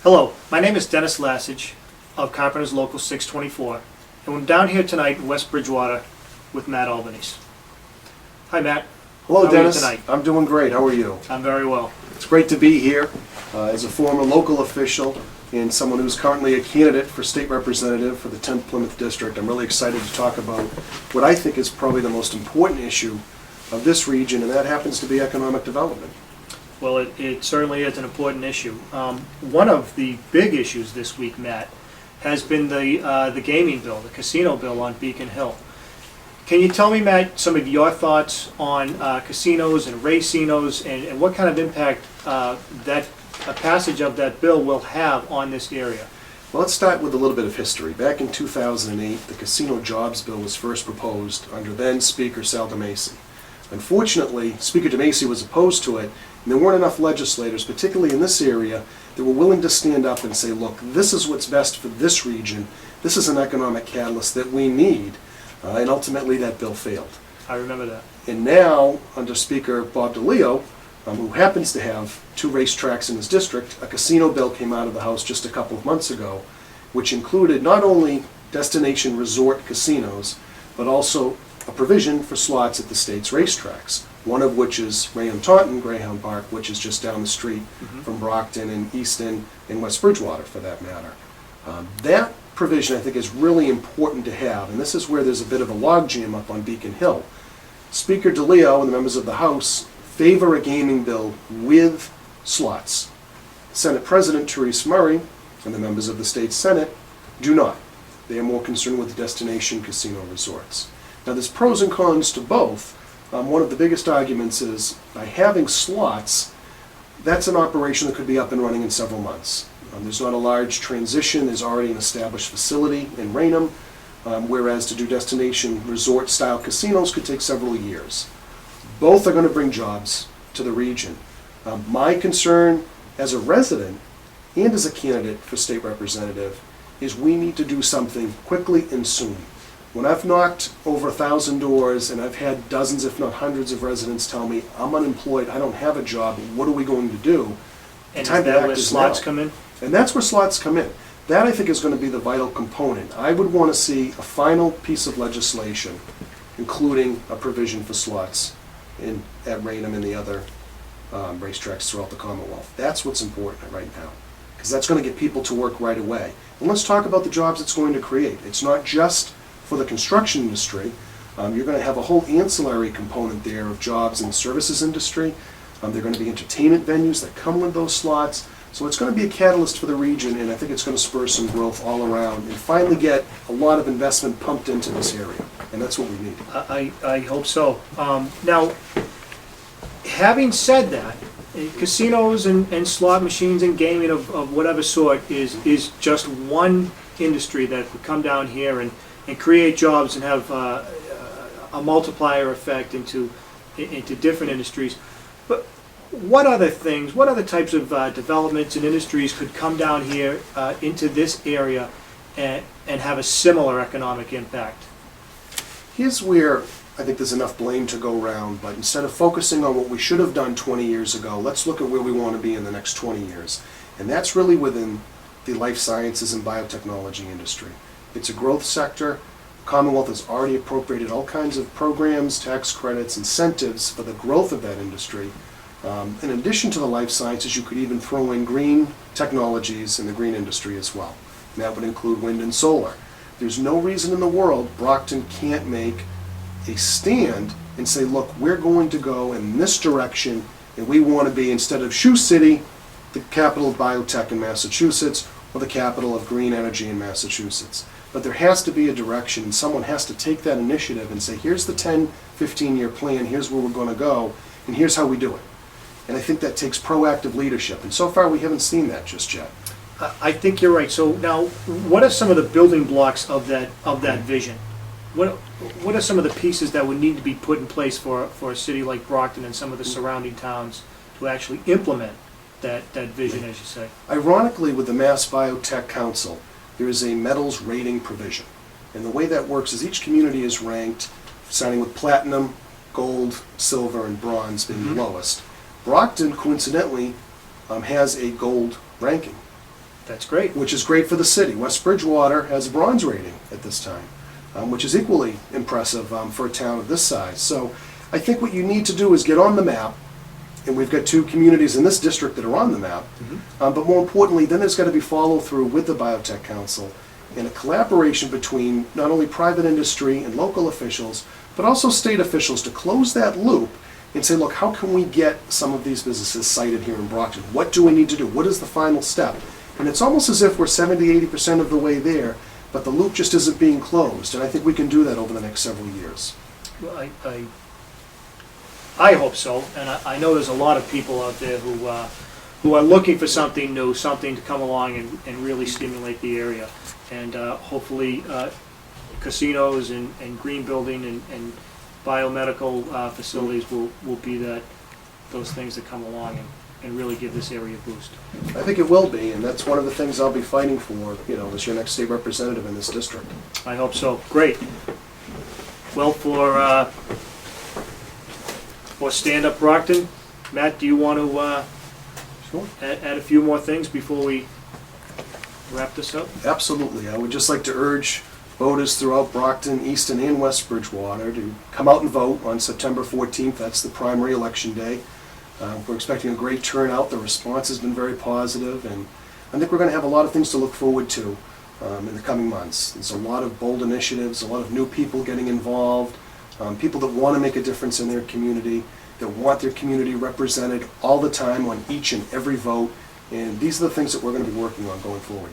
Hello, my name is Dennis Lassiage of Carpenter Local 624, and I'm down here tonight in West Bridgewater with Matt Albanese. Hi, Matt. Hello, How are you Dennis. tonight? I'm doing great. How are you? I'm very well. It's great to be here as a former local official and someone who's currently a candidate for state representative for the 10th Plymouth District. I'm really excited to talk about what I think is probably the most important issue of this region, and that happens to be economic development. Well, it certainly is an important issue. One of the big issues this week, Matt, has been the gaming bill, the casino bill on Beacon Hill. Can you tell me, Matt, some of your thoughts on casinos and racinos and what kind of impact that a passage of that bill will have on this area? Well, let's start with a little bit of history. Back in 2008, the Casino Jobs Bill was first proposed under then Speaker Sal DeMacy. Unfortunately, Speaker DeMacy was opposed to it, and there weren't enough legislators, particularly in this area, that were willing to stand up and say, look, this is what's best for this region, this is an economic catalyst that we need, and ultimately that bill failed. I remember that. And now, under Speaker Bob DeLeo, who happens to have 2 racetracks in his district, a casino bill came out of the House just a couple of months ago, which included not only destination resort casinos, but also a provision for slots at the state's racetracks, one of which is Taunton Greyhound Park, which is just down the street from Brockton and Easton and West Bridgewater, for that matter. That provision, I think, is really important to have, and this is where there's a bit of a logjam up on Beacon Hill. Speaker DeLeo and the members of the House favor a gaming bill with slots. Senate President Therese Murray and the members of the state Senate do not. They are more concerned with destination casino resorts. Now, there's pros and cons to both. One of the biggest arguments is by having slots, that's an operation that could be up and running in several months. There's not a large transition. There's already an established facility in Raynham, whereas to do destination resort-style casinos could take several years. Both are going to bring jobs to the region. My concern as a resident and as a candidate for state representative is we need to do something quickly and soon. When I've knocked over 1,000 doors and I've had dozens, if not hundreds, of residents tell me, I'm unemployed, I don't have a job, what are we going to do? And is that where slots come in? And that's where slots come in. That, I think, is going to be the vital component. I would want to see a final piece of legislation, including a provision for slots at Raynham and the other racetracks throughout the Commonwealth. That's what's important right now, because that's going to get people to work right away. And let's talk about the jobs it's going to create. It's not just for the construction industry. You're going to have a whole ancillary component there of jobs in the services industry. There are going to be entertainment venues that come with those slots. So it's going to be a catalyst for the region, and I think it's going to spur some growth all around and finally get a lot of investment pumped into this area. And that's what we need. I hope so. Now, having said that, casinos and slot machines and gaming of whatever sort is just one industry that would come down here and create jobs and have a multiplier effect into different industries. But what other things, what other types of developments and industries could come down here into this area and have a similar economic impact? Here's where I think there's enough blame to go around, but instead of focusing on what we should have done 20 years ago, let's look at where we want to be in the next 20 years. And that's really within the life sciences and biotechnology industry. It's a growth sector. Commonwealth has already appropriated all kinds of programs, tax credits, incentives for the growth of that industry. In addition to the life sciences, you could even throw in green technologies in the green industry as well. And that would include wind and solar. There's no reason in the world Brockton can't make a stand and say, look, we're going to go in this direction, and we want to be, instead of Shoe City, the capital of biotech in Massachusetts, or the capital of green energy in Massachusetts. But there has to be a direction, and someone has to take that initiative and say, here's the 10, 15-year plan, here's where we're going to go, and here's how we do it. And I think that takes proactive leadership, and so far we haven't seen that just yet. I think you're right. So now, what are some of the building blocks of that vision? What are some of the pieces that would need to be put in place for a city like Brockton and some of the surrounding towns to actually implement that vision, as you say? Ironically, with the Mass Biotech Council, there is a metals rating provision. And the way that works is each community is ranked, starting with platinum, gold, silver, and bronze being the lowest. Brockton, coincidentally, has a gold ranking. That's great. which is great for the city. West Bridgewater has a bronze rating at this time, which is equally impressive for a town of this size. So I think what you need to do is get on the map, and we've got 2 communities in this district that are on the map, but more importantly, then there's got to be follow-through with the Biotech Council and a collaboration between not only private industry and local officials, but also state officials to close that loop and say, look, how can we get some of these businesses sited here in Brockton? What do we need to do? What is the final step? And it's almost as if we're 70–80% of the way there, but the loop just isn't being closed. And I think we can do that over the next several years. Well, I hope so, and I know there's a lot of people out there who are looking for something new, something to come along and really stimulate the area. And hopefully casinos and green building and biomedical facilities will be those things that come along and really give this area a boost. I think it will be, and that's one of the things I'll be fighting for, as your next state representative in this district. I hope so. Great. Well, for Stand Up Brockton, Matt, do you want to Sure. add a few more things before we wrap this up? Absolutely. I would just like to urge voters throughout Brockton, Easton, and West Bridgewater to come out and vote on September 14th. That's the primary election day. We're expecting a great turnout. The response has been very positive, and I think we're going to have a lot of things to look forward to in the coming months. There's a lot of bold initiatives, a lot of new people getting involved, people that want to make a difference in their community, that want their community represented all the time on each and every vote, and these are the things that we're going to be working on going forward.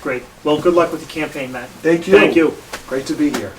Great. Well, good luck with the campaign, Matt. Thank you. Thank you. Great to be here.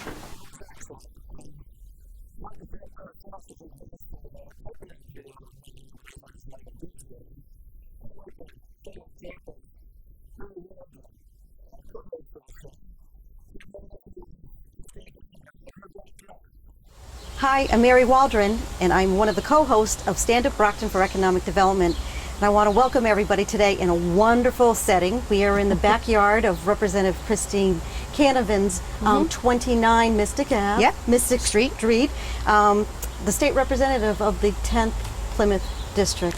Hi, I'm Mary Waldron, and I'm one of the co-hosts of Stand Up Brockton for Economic Development. And I want to welcome everybody today in a wonderful setting. We are in the backyard of Representative Christine Canavan's 29 Mystic Ave, Yep. Mystic Street, the state representative of the 10th Plymouth District.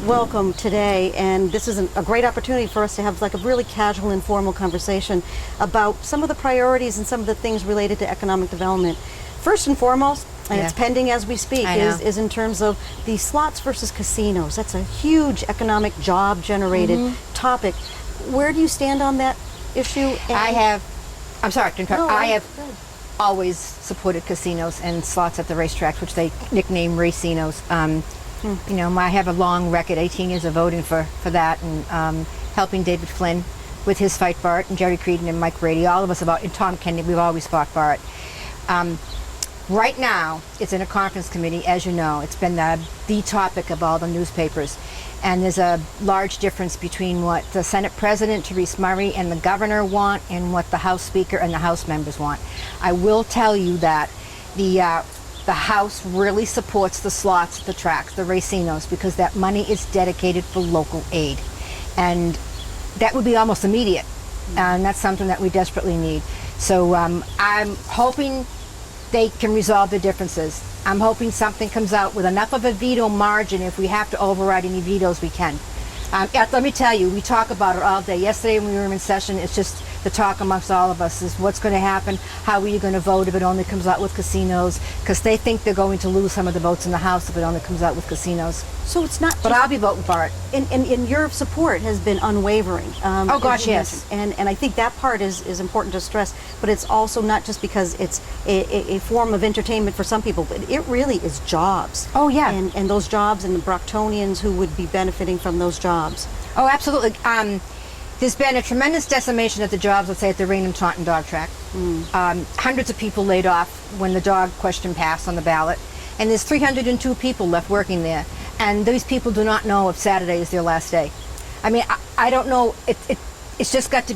Welcome today, and this is a great opportunity for us to have like a really casual, informal conversation about some of the priorities and some of the things related to economic development. First and foremost, and it's pending as we speak, is in terms of the slots versus casinos. That's a huge economic job generated topic. Where do you stand on that issue? I'm sorry to interrupt. I have always supported casinos and slots at the racetracks, which they nickname racinos. I have a long record, 18 years of voting for that, and helping David Flynn with his fight for it, and Jerry Creedon and Mike Brady, all of us and Tom Kennedy, we've always fought for it. Right now, it's in a conference committee, as you know. It's been the topic of all the newspapers. And there's a large difference between what the Senate President, Therese Murray, and the governor want and what the House Speaker and the House members want. I will tell you that the House really supports the slots, the tracks, the racinos, because that money is dedicated for local aid. And that would be almost immediate. And that's something that we desperately need. So I'm hoping they can resolve the differences. I'm hoping something comes out with enough of a veto margin. If we have to override any vetoes, we can. Let me tell you, we talk about it all day. Yesterday when we were in session, it's just the talk amongst all of us is what's going to happen, how are you going to vote if it only comes out with casinos, because they think they're going to lose some of the votes in the House if it only comes out with casinos. So it's not, but I'll be voting for it. And your support has been unwavering. Oh gosh, yes. And I think that part is important to stress, but it's also not just because it's a form of entertainment for some people, but it really is jobs. Oh yeah. And those jobs and the Brocktonians who would be benefiting from those jobs. Oh, absolutely. There's been a tremendous decimation of the jobs, let's say, at the Raynham Taunton Dog Track. Hundreds of people laid off when the dog question passed on the ballot. And there's 302 people left working there. And these people do not know if Saturday is their last day. I mean, I don't know. It's just got to be